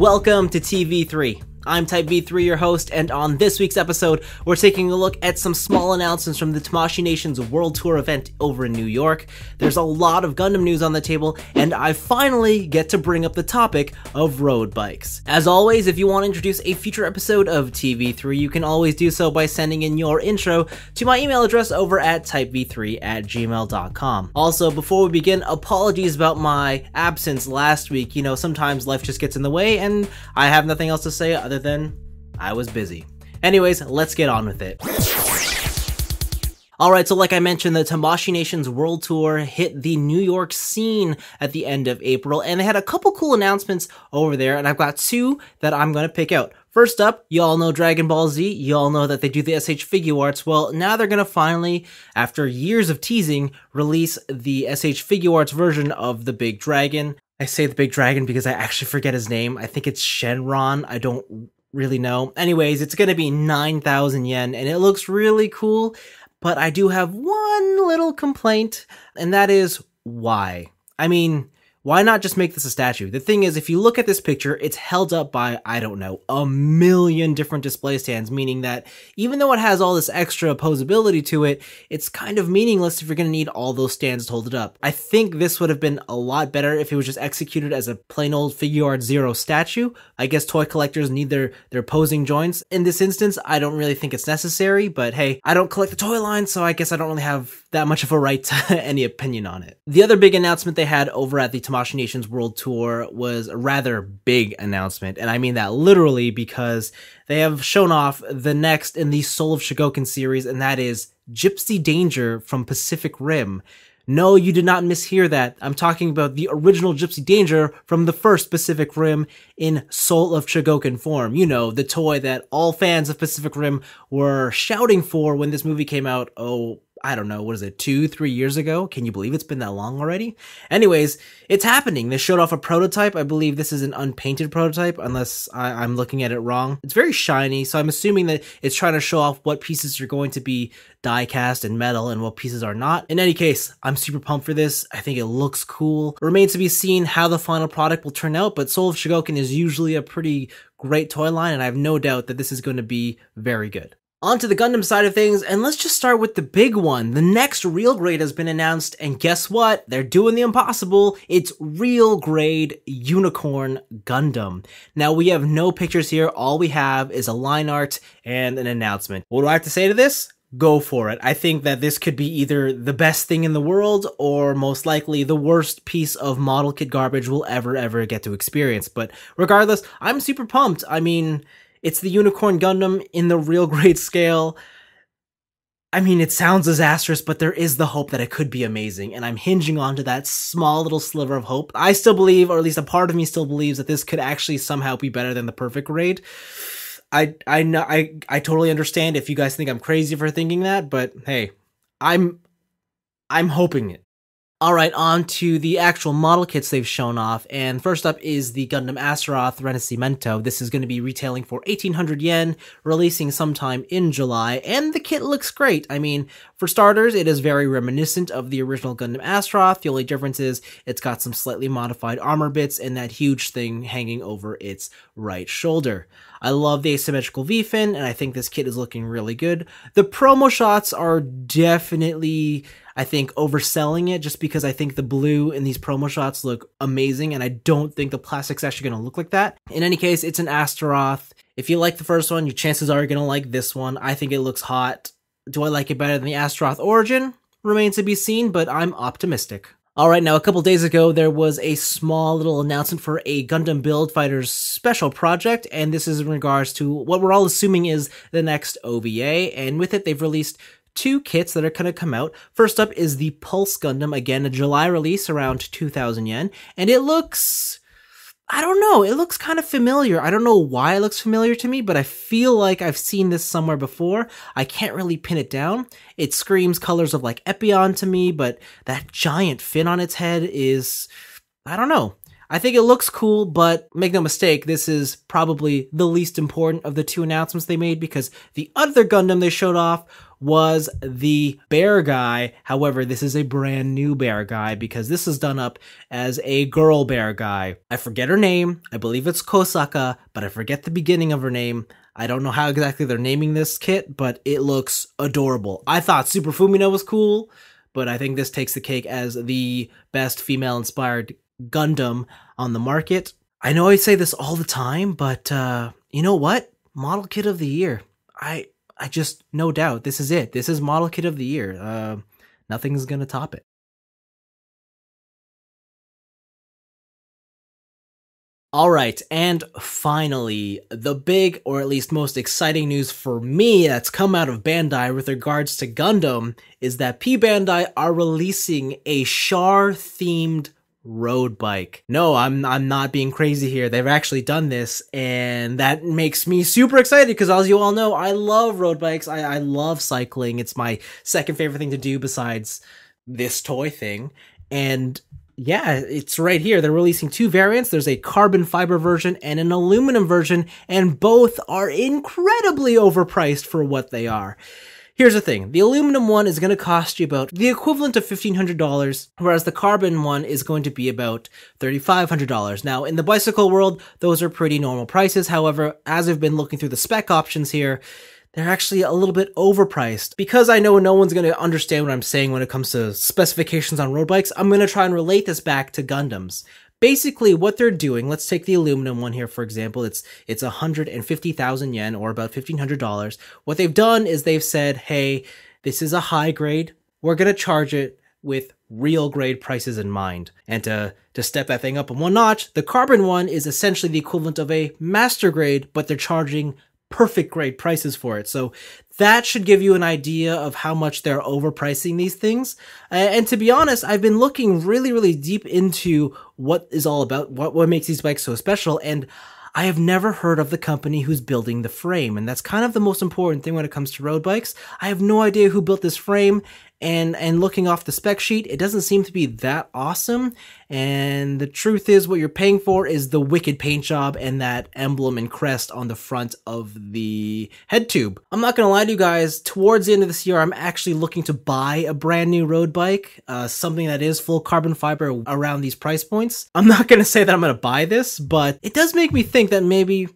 Welcome to TV3. I'm Type V3, your host, and on this week's episode, we're taking a look at some small announcements from the Tamashii Nation's World Tour event over in New York. There's a lot of Gundam news on the table, and I finally get to bring up the topic of road bikes. As always, if you want to introduce a future episode of TV3, you can always do so by sending in your intro to my email address over at typeve3@gmail.com. Also, before we begin, apologies about my absence last week. You know, sometimes life just gets in the way, and I have nothing else to say other than I was busy. Anyways, let's get on with it. Alright, so like I mentioned, the Tamashii Nation's World Tour hit the New York scene at the end of April, and they had a couple cool announcements over there, and I've got two that I'm going to pick out. First up, you all know Dragon Ball Z, you all know that they do the SH Figuarts. Well, now they're going to finally, after years of teasing, release the SH Figuarts version of the Big Dragon. I say the Big Dragon because I actually forget his name. I think it's Shenron. I don't really know. Anyways, it's going to be 9,000 yen, and it looks really cool. But I do have one little complaint, and that is why? I mean, why not just make this a statue? The thing is, if you look at this picture, it's held up by, I don't know, a million different display stands, meaning that even though it has all this extra posability to it, it's kind of meaningless if you're going to need all those stands to hold it up. I think this would have been a lot better if it was just executed as a plain old Figuart Zero statue. I guess toy collectors need their posing joints. In this instance, I don't really think it's necessary, but hey, I don't collect the toy line, so I guess I don't really have that much of a right to any opinion on it. The other big announcement they had over at the Tamashii Nation's World Tour was a rather big announcement, and I mean that literally because they have shown off the next in the Soul of Shogoken series, and that is Gypsy Danger from Pacific Rim. No, you did not mishear that. I'm talking about the original Gypsy Danger from the first Pacific Rim in Soul of Shogoken form. You know, the toy that all fans of Pacific Rim were shouting for when this movie came out, I don't know, what is it, 2-3 years ago? Can you believe it's been that long already? Anyways, it's happening. They showed off a prototype. I believe this is an unpainted prototype, unless I'm looking at it wrong. It's very shiny, so I'm assuming that it's trying to show off what pieces are going to be die cast and metal and what pieces are not. In any case, I'm super pumped for this. I think it looks cool. It remains to be seen how the final product will turn out, but Soul of Shogoken is usually a pretty great toy line, and I have no doubt that this is going to be very good. On to the Gundam side of things, and let's just start with the big one. The next real grade has been announced, and guess what? They're doing the impossible. It's real grade Unicorn Gundam. Now, we have no pictures here. All we have is a line art and an announcement. What do I have to say to this? Go for it. I think that this could be either the best thing in the world or most likely the worst piece of model kit garbage we'll ever get to experience. But regardless, I'm super pumped. I mean, it's the Unicorn Gundam in the real grade scale. I mean, it sounds disastrous, but there is the hope that it could be amazing, and I'm hinging onto that small little sliver of hope. I still believe, or at least a part of me still believes, that this could actually somehow be better than the perfect grade. I totally understand if you guys think I'm crazy for thinking that, but hey, I'm hoping it. Alright, on to the actual model kits they've shown off, and first up is the Gundam Astaroth Renacimento. This is going to be retailing for 1,800 yen, releasing sometime in July, and the kit looks great. I mean, for starters, it is very reminiscent of the original Gundam Astaroth. The only difference is it's got some slightly modified armor bits and that huge thing hanging over its right shoulder. I love the asymmetrical V-fin, and I think this kit is looking really good. The promo shots are definitely, I think, overselling it, just because I think the blue in these promo shots look amazing, and I don't think the plastic's actually going to look like that. In any case, it's an Astaroth. If you like the first one, your chances are you're going to like this one. I think it looks hot. Do I like it better than the Astaroth Origin? Remains to be seen, but I'm optimistic. Alright, now a couple days ago, there was a small little announcement for a Gundam Build Fighters special project, and this is in regards to what we're all assuming is the next OVA, and with it, they've released two kits that are going to come out. First up is the Pulse Gundam, again, a July release, around 2,000 yen, and it looks, I don't know, it looks kind of familiar. I don't know why it looks familiar to me, but I feel like I've seen this somewhere before. I can't really pin it down. It screams colors of like Epion to me, but that giant fin on its head is, I don't know. I think it looks cool, but make no mistake, this is probably the least important of the two announcements they made, because the other Gundam they showed off was the bear guy. However, this is a brand new bear guy because this is done up as a girl bear guy. I forget her name. I believe it's Kosaka, but I forget the beginning of her name. I don't know how exactly they're naming this kit, but it looks adorable. I thought Super Fumino was cool, but I think this takes the cake as the best female-inspired Gundam on the market. I know I say this all the time, but you know what? Model Kit of the Year. I just, no doubt, this is it. This is Model Kit of the Year. Nothing's gonna top it. Alright, and finally, the big, or at least most exciting news for me that's come out of Bandai with regards to Gundam is that P Bandai are releasing a Char-themed road bike. No, I'm not being crazy here. They've actually done this, and that makes me super excited because, as you all know, I love road bikes. I love cycling. It's my second favorite thing to do besides this toy thing. And yeah, it's right here. They're releasing two variants. There's a carbon fiber version and an aluminum version, and both are incredibly overpriced for what they are. Here's the thing. The aluminum one is going to cost you about the equivalent of $1,500, whereas the carbon one is going to be about $3,500. Now, in the bicycle world, those are pretty normal prices. However, as I've been looking through the spec options here, they're actually a little bit overpriced. Because I know no one's going to understand what I'm saying when it comes to specifications on road bikes, I'm going to try and relate this back to Gundams. Basically, what they're doing, let's take the aluminum one here, for example. It's 150,000 yen, or about $1,500. What they've done is they've said, hey, this is a high grade. We're going to charge it with real grade prices in mind. And to step that thing up one notch, the carbon one is essentially the equivalent of a master grade, but they're charging perfect grade prices for it. So that should give you an idea of how much they're overpricing these things. And to be honest, I've been looking really, really deep into what is all about, what makes these bikes so special. And I have never heard of the company who's building the frame. And that's kind of the most important thing when it comes to road bikes. I have no idea who built this frame. And looking off the spec sheet, it doesn't seem to be that awesome. And the truth is, what you're paying for is the wicked paint job and that emblem and crest on the front of the head tube. I'm not gonna lie to you guys, towards the end of this year, I'm actually looking to buy a brand new road bike, something that is full carbon fiber around these price points. I'm not gonna say that I'm gonna buy this, but it does make me think that maybe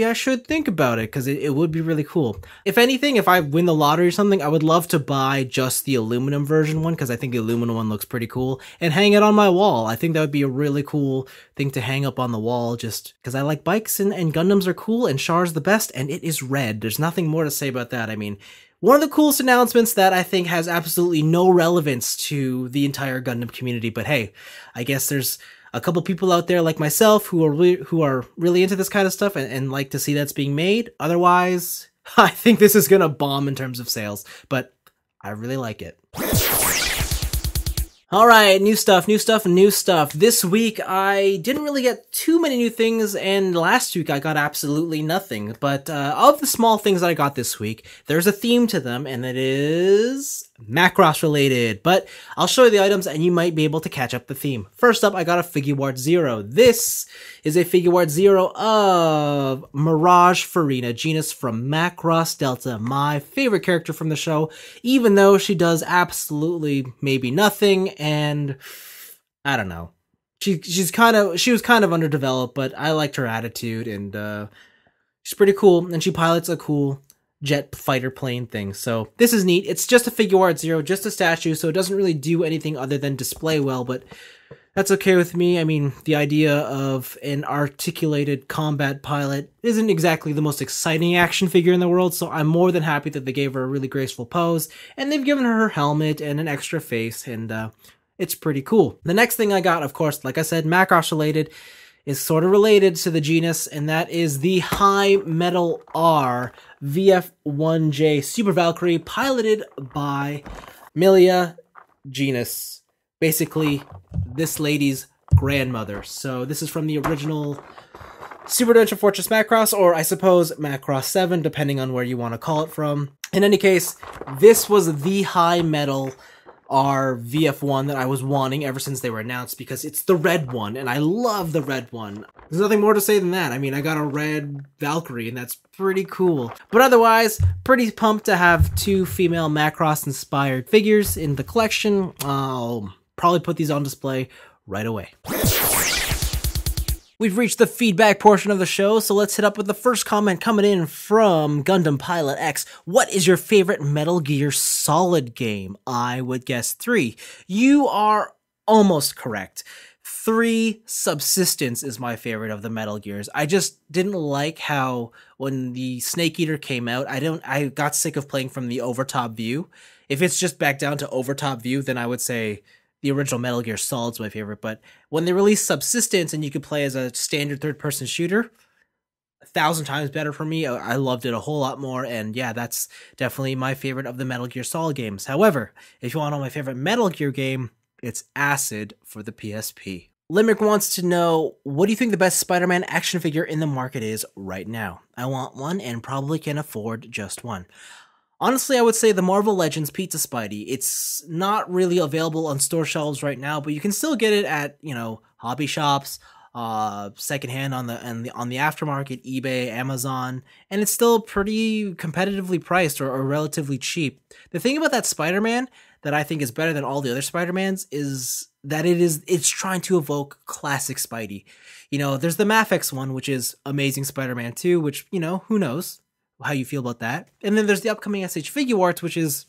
I should think about it, because it would be really cool. If anything, if I win the lottery or something, I would love to buy just the aluminum version one, because I think the aluminum one looks pretty cool, and hang it on my wall. I think that would be a really cool thing to hang up on the wall, just because I like bikes and Gundams are cool, and Char's the best, and it is red. There's nothing more to say about that. I mean, one of the coolest announcements that I think has absolutely no relevance to the entire Gundam community, but hey, I guess there's a couple people out there like myself who are really into this kind of stuff and like to see that's being made. Otherwise, I think this is gonna bomb in terms of sales, but I really like it. Alright, new stuff. This week, I didn't really get too many new things, and last week I got absolutely nothing. But of the small things that I got this week, there's a theme to them, and it is Macross related. But I'll show you the items, and you might be able to catch up the theme. First up, I got a Figuart Zero. This is a Figuart Zero of Mirage Farina, Genus from Macross Delta, my favorite character from the show, even though she does absolutely maybe nothing. And I don't know. She was kind of underdeveloped, but I liked her attitude, and she's pretty cool, and she pilots a cool jet fighter plane thing. So this is neat. It's just a Figuart Zero, just a statue, so it doesn't really do anything other than display well, but that's okay with me. I mean, the idea of an articulated combat pilot isn't exactly the most exciting action figure in the world, so I'm more than happy that they gave her a really graceful pose, and they've given her her helmet and an extra face, and it's pretty cool. The next thing I got, of course, like I said, Macross related, is sort of related to the genus, and that is the High Metal R VF1J Super Valkyrie, piloted by Milia, genus basically this lady's grandmother. So this is from the original Super Adventure Fortress Macross, or I suppose Macross 7, depending on where you want to call it from. In any case, this was the High Metal our VF1 that I was wanting ever since they were announced, because it's the red one, and I love the red one. There's nothing more to say than that. I mean, I got a red Valkyrie, and that's pretty cool. But otherwise, pretty pumped to have 2 female Macross-inspired figures in the collection. I'll probably put these on display right away. We've reached the feedback portion of the show, so let's hit up with the first comment coming in from Gundam Pilot X. What is your favorite Metal Gear Solid game? I would guess 3. You are almost correct. 3 Subsistence is my favorite of the Metal Gears. I just didn't like how when the Snake Eater came out, I got sick of playing from the overtop view. If it's just back down to overtop view, then I would say the original Metal Gear Solid's my favorite, but when they released Subsistence and you could play as a standard third-person shooter, 1,000 times better for me. I loved it a whole lot more, and yeah, that's definitely my favorite of the Metal Gear Solid games. However, if you want to know my favorite Metal Gear game, it's Acid for the PSP. Limerick wants to know, what do you think the best Spider-Man action figure in the market is right now? I want one and probably can afford just one. Honestly, I would say the Marvel Legends Pizza Spidey. It's not really available on store shelves right now, but you can still get it at, hobby shops, secondhand on the aftermarket, eBay, Amazon, and it's still pretty competitively priced or relatively cheap. The thing about that Spider-Man that I think is better than all the other Spider-Mans is that it's trying to evoke classic Spidey. There's the Mafex one, which is Amazing Spider-Man 2, which, who knows how you feel about that. And then there's the upcoming SH Figuarts, which is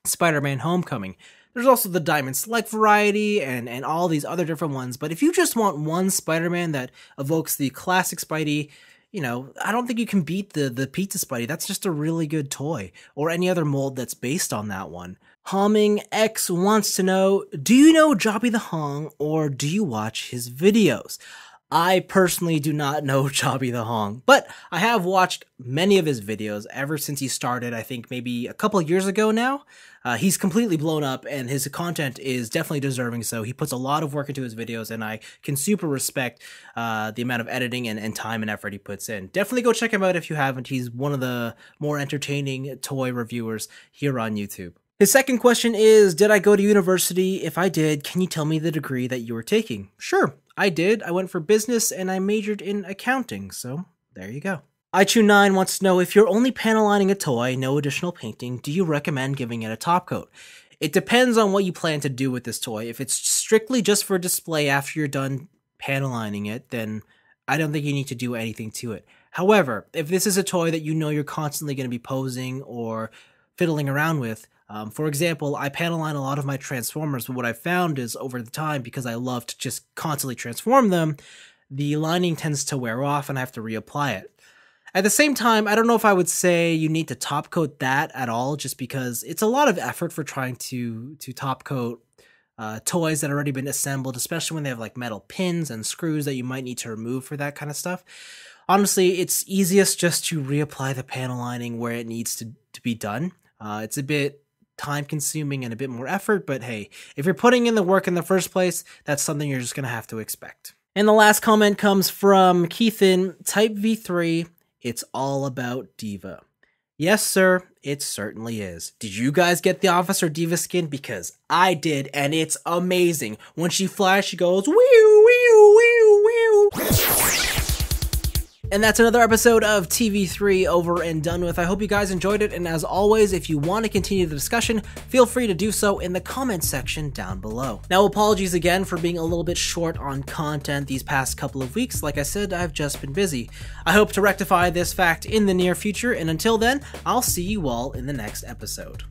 Spider-Man Homecoming. There's also the Diamond Select variety and all these other different ones. But if you just want one Spider-Man that evokes the classic Spidey, I don't think you can beat the Pizza Spidey. That's just a really good toy, or any other mold that's based on that one. Humming X wants to know, do you know Jobby the Hong, or do you watch his videos? I personally do not know Jobby the Hong, but I have watched many of his videos ever since he started, I think maybe a couple years ago now. He's completely blown up, and his content is definitely deserving so. He puts a lot of work into his videos, and I can super respect the amount of editing and time and effort he puts in. Definitely go check him out if you haven't. He's one of the more entertaining toy reviewers here on YouTube. His second question is, did I go to university? If I did, can you tell me the degree that you were taking? Sure, I did. I went for business and I majored in accounting, so there you go. iChew9 wants to know, if you're only panel lining a toy, no additional painting, do you recommend giving it a top coat? It depends on what you plan to do with this toy. If it's strictly just for display after you're done panel lining it, then I don't think you need to do anything to it. However, if this is a toy that you're constantly going to be posing or fiddling around with, for example, I panel line a lot of my Transformers, but what I found is over the time, because I love to just constantly transform them, the lining tends to wear off and I have to reapply it. At the same time, I don't know if I would say you need to top coat that at all, just because it's a lot of effort for trying to top coat toys that have already been assembled, especially when they have like metal pins and screws that you might need to remove for that kind of stuff. Honestly, it's easiest just to reapply the panel lining where it needs to be done. It's a bit time consuming and a bit more effort, but hey, if you're putting in the work in the first place, that's something you're just going to have to expect. And the last comment comes from Keithan, Type V3, it's all about D.va. Yes, sir, it certainly is. Did you guys get the Officer D.va skin? Because I did, and it's amazing. When she flies, she goes, wee, wee, wee, wee. And that's another episode of TV3 over and done with. I hope you guys enjoyed it, and as always, if you want to continue the discussion, feel free to do so in the comments section down below. Now, apologies again for being a little bit short on content these past couple of weeks. Like I said, I've just been busy. I hope to rectify this fact in the near future, and until then, I'll see you all in the next episode.